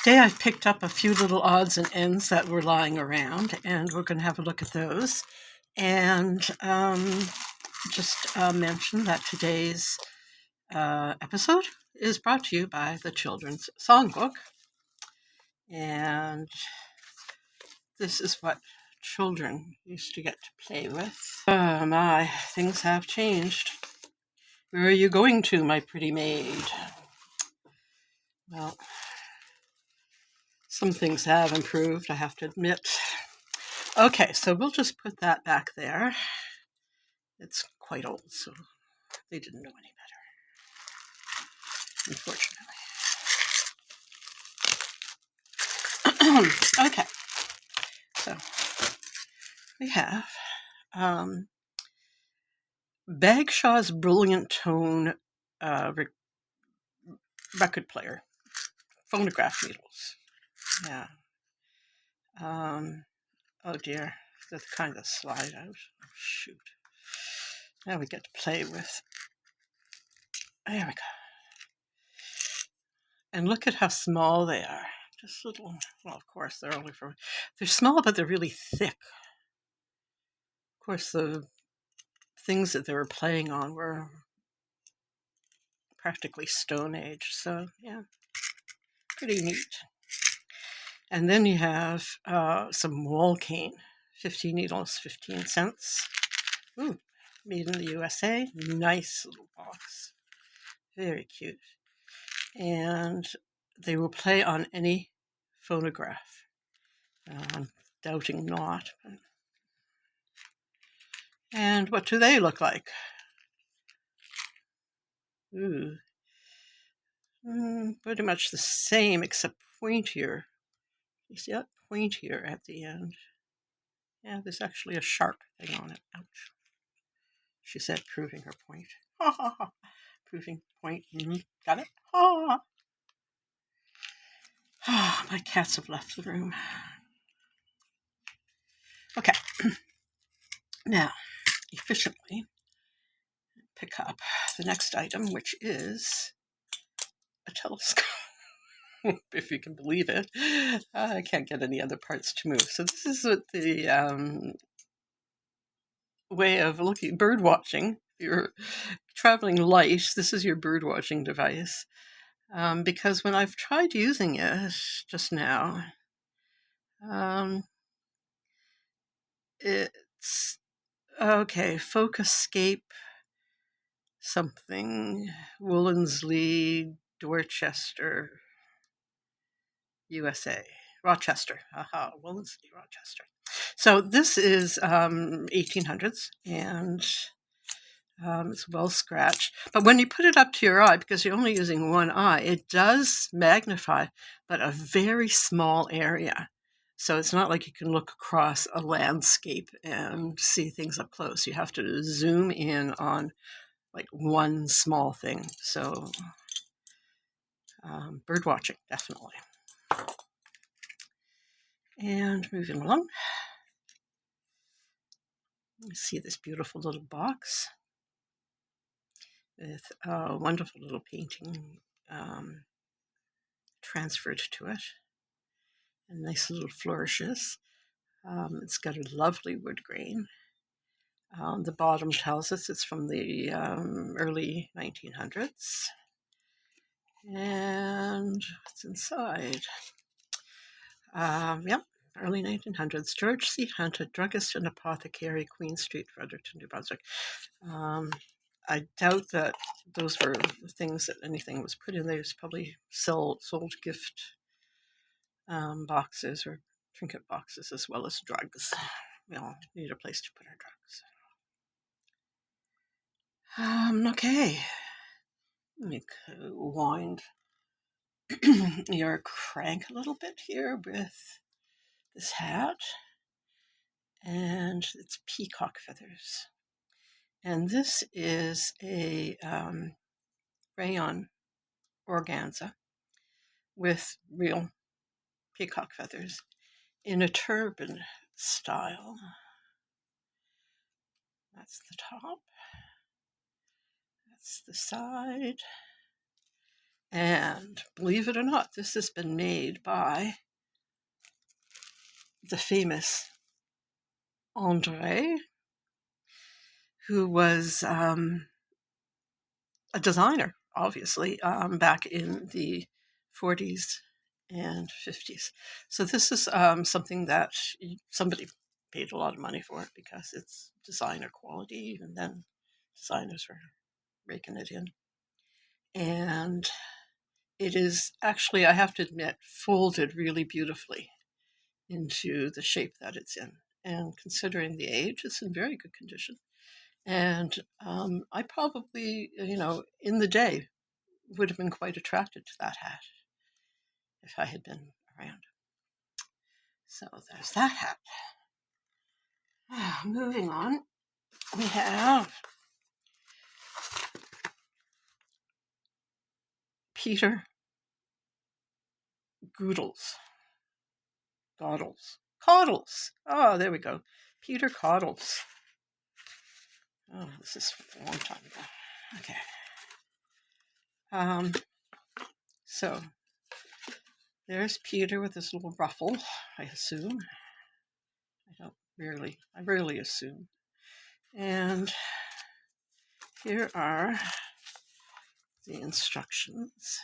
Today I picked up a few little odds and ends that were lying around, and we're going to have a look at those. And just mention that today's episode is brought to you by the Children's Songbook. And this is what children used to get to play with. Oh my, things have changed. Where are you going to, my pretty maid? Well, some things have improved, I have to admit. Okay, so we'll just put that back there. It's quite old, so they didn't know any better, unfortunately. Okay, so we have Bagshaw's Brilliant Tone record player, phonograph needles. Yeah. Oh dear, that's kind of slide out. Oh, shoot. Now we get to play with. There we go. And look at how small they are. Just little, well, of course, they're small, but they're really thick. Of course, the things that they were playing on were practically Stone Age, so yeah, pretty neat. And then you have some wall cane, 50 needles, 15 cents. Ooh, made in the USA. Nice little box. Very cute. And they will play on any phonograph. I'm doubting not. And what do they look like? Ooh. Pretty much the same, except pointier. You see that? Pointier at the end. Yeah, there's actually a sharp thing on it. Ouch. She said, proving her point. Ha ha ha. Proving point. Mm-hmm. Got it? Ha. Ah, my cats have left the room. Okay. Now, efficiently pick up the next item, which is a telescope. If you can believe it. I can't get any other parts to move. So this is what the way of looking, bird watching. If you're traveling light, this is your bird watching device. Because when I've tried using it just now, it's okay. Focuscape something, Woolenslee, Dorchester, USA, Rochester. Aha, Woolenslee, Rochester. So this is 1800s, and it's well scratched. But when you put it up to your eye, because you're only using one eye, it does magnify, but a very small area. So it's not like you can look across a landscape and see things up close. You have to zoom in on like one small thing. So bird watching, definitely. And moving along. You see this beautiful little box with a wonderful little painting transferred to it, and nice little flourishes. It's got a lovely wood grain. The bottom tells us it's from the early 1900s. And what's inside? Yep, early 1900s. George C. Hunt, a druggist and apothecary, Queen Street, Fredericton, New Brunswick. I doubt that those were things that anything was put in there. It's probably sold gift boxes or trinket boxes as well as drugs. We all need a place to put our drugs. Okay. Let me wind your crank a little bit here with this hat. And it's peacock feathers. And this is a rayon organza with real peacock feathers in a turban style. That's the top. That's the side. And believe it or not, this has been made by the famous André, who was a designer, obviously, back in the 40s and 50s. So this is something that somebody paid a lot of money for it because it's designer quality, and then designers were raking it in. And it is actually, I have to admit, folded really beautifully into the shape that it's in. And considering the age, it's in very good condition. And I probably, in the day, would have been quite attracted to that hat if I had been around. So there's that hat. Moving on, we have Peter Goodles. Coddles. Oh, there we go. Peter Coddles. Oh, this is a long time ago. Okay. So there's Peter with his little ruffle, I assume. I rarely assume. And here are the instructions.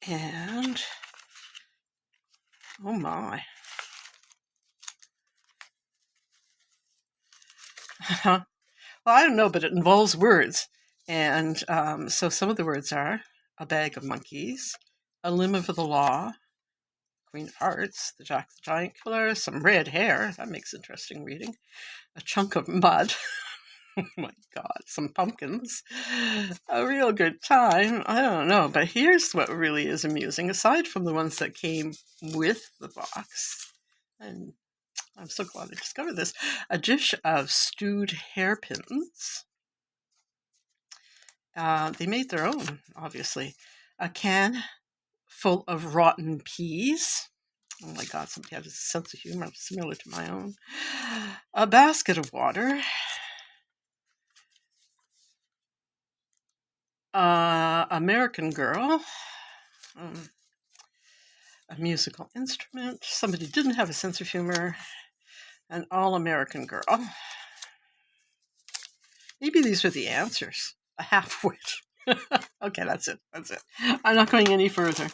And, oh my. Well, I don't know, but it involves words. And so some of the words are a bag of monkeys, a limb of the law, Queen of Hearts, the Jack the Giant Killer, some red hair. That makes interesting reading. A chunk of mud. Oh my God, some pumpkins. A real good time. I don't know, but here's what really is amusing. Aside from the ones that came with the box, and I'm so glad I discovered this, a dish of stewed hairpins. They made their own, obviously. A can full of rotten peas. Oh my God, somebody had a sense of humor similar to my own. A basket of water. American Girl. A musical instrument. Somebody didn't have a sense of humor. An all-American Girl. Maybe these are the answers. A half-wit. Okay, that's it. I'm not going any further.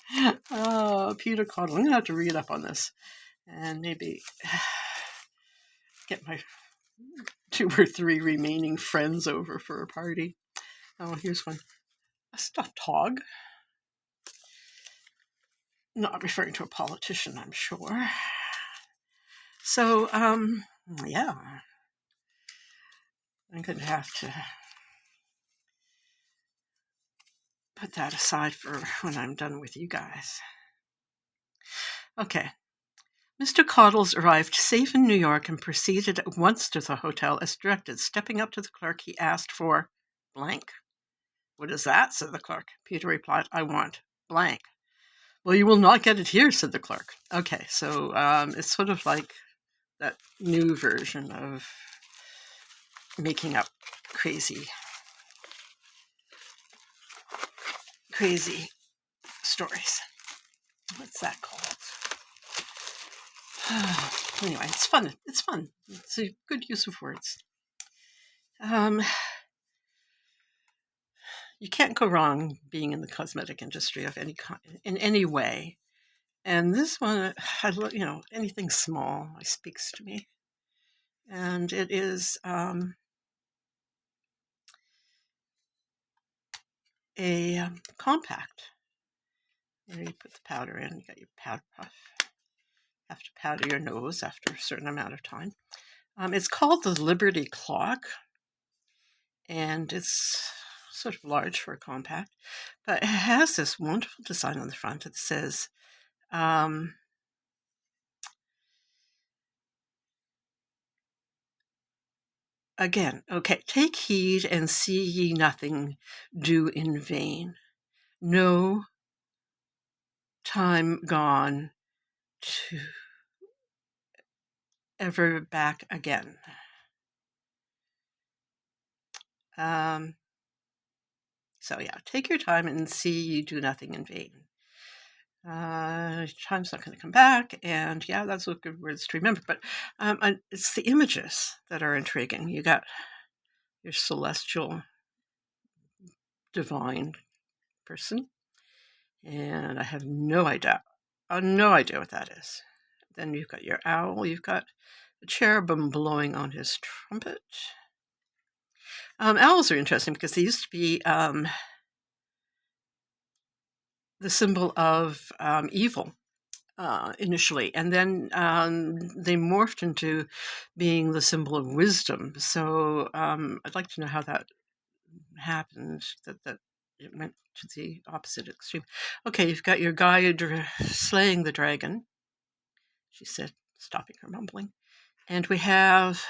Peter Coddle. I'm going to have to read up on this and maybe get my 2 or 3 remaining friends over for a party. Oh, here's one. A stuffed hog. Not referring to a politician, I'm sure. So, yeah. I'm going to have to put that aside for when I'm done with you guys. Okay. Mr. Coddles arrived safe in New York and proceeded at once to the hotel as directed. Stepping up to the clerk, he asked for blank. What is that? Said the clerk. Peter replied, I want blank. Well, you will not get it here, said the clerk. Okay, so it's sort of like that new version of making up crazy stories. What's that called? Anyway, it's fun. It's a good use of words. You can't go wrong being in the cosmetic industry of any kind, in any way. And this one, anything small speaks to me. And it is a compact. Where you put the powder in, you got your powder puff. Have to powder your nose after a certain amount of time. It's called the Liberty Clock, and it's sort of large for a compact, but it has this wonderful design on the front. It says, again, okay, take heed and see ye nothing do in vain. No time gone to ever back again. So yeah, take your time and see you do nothing in vain. Time's not going to come back, and yeah, that's a good words to remember. But it's the images that are intriguing. You got your celestial, divine person, and I have no idea what that is. Then you've got your owl. You've got the cherubim blowing on his trumpet. Owls are interesting because they used to be the symbol of evil initially, and then they morphed into being the symbol of wisdom. So I'd like to know how that happened, that it went to the opposite extreme. Okay, you've got your guide slaying the dragon, she said, stopping her mumbling. And we have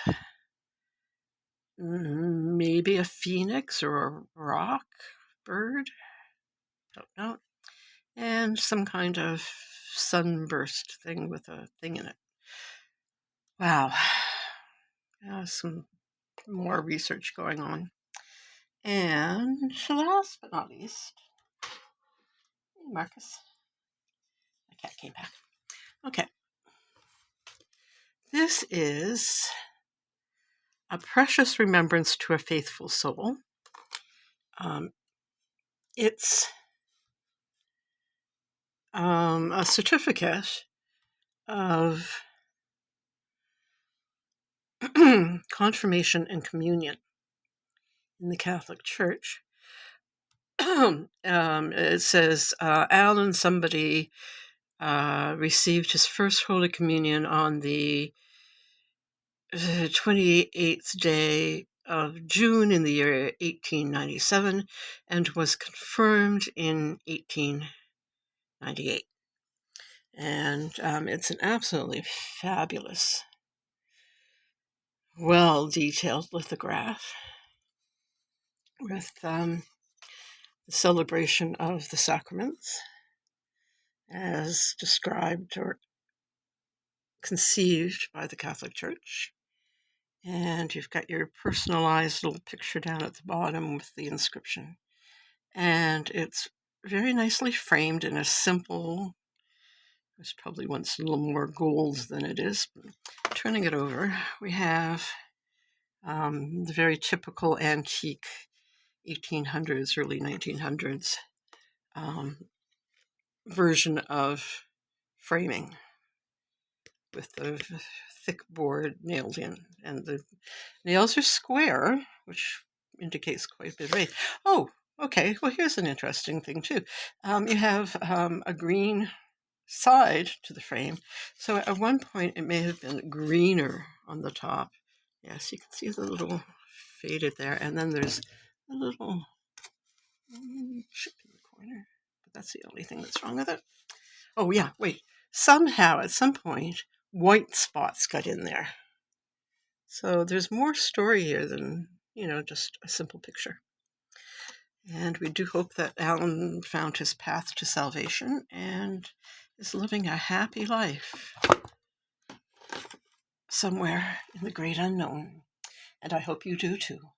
maybe a phoenix or a rock bird. Don't know. And some kind of sunburst thing with a thing in it. Wow. Some more research going on. And last but not least, hey Marcus. My cat came back. Okay. This is a precious remembrance to a faithful soul. It's a certificate of confirmation and communion in the Catholic Church. It says Alan somebody received his first Holy Communion on the 28th day of June in the year 1897 and was confirmed in 1898. And it's an absolutely fabulous, well-detailed lithograph with the celebration of the sacraments as described or conceived by the Catholic Church. And you've got your personalized little picture down at the bottom with the inscription. And it's very nicely framed in a simple, there's probably once a little more gold than it is. Turning it over, we have the very typical antique 1800s, early 1900s version of framing with the thick board nailed in. And the nails are square, which indicates quite a bit of weight. Oh, okay. Well, here's an interesting thing, too. You have a green side to the frame. So at one point, it may have been greener on the top. Yes, you can see the little faded there. And then there's a little chip in the corner. But that's the only thing that's wrong with it. Oh, yeah, wait. Somehow, at some point, white spots got in there. So there's more story here than, just a simple picture. And we do hope that Alan found his path to salvation and is living a happy life somewhere in the great unknown. And I hope you do too.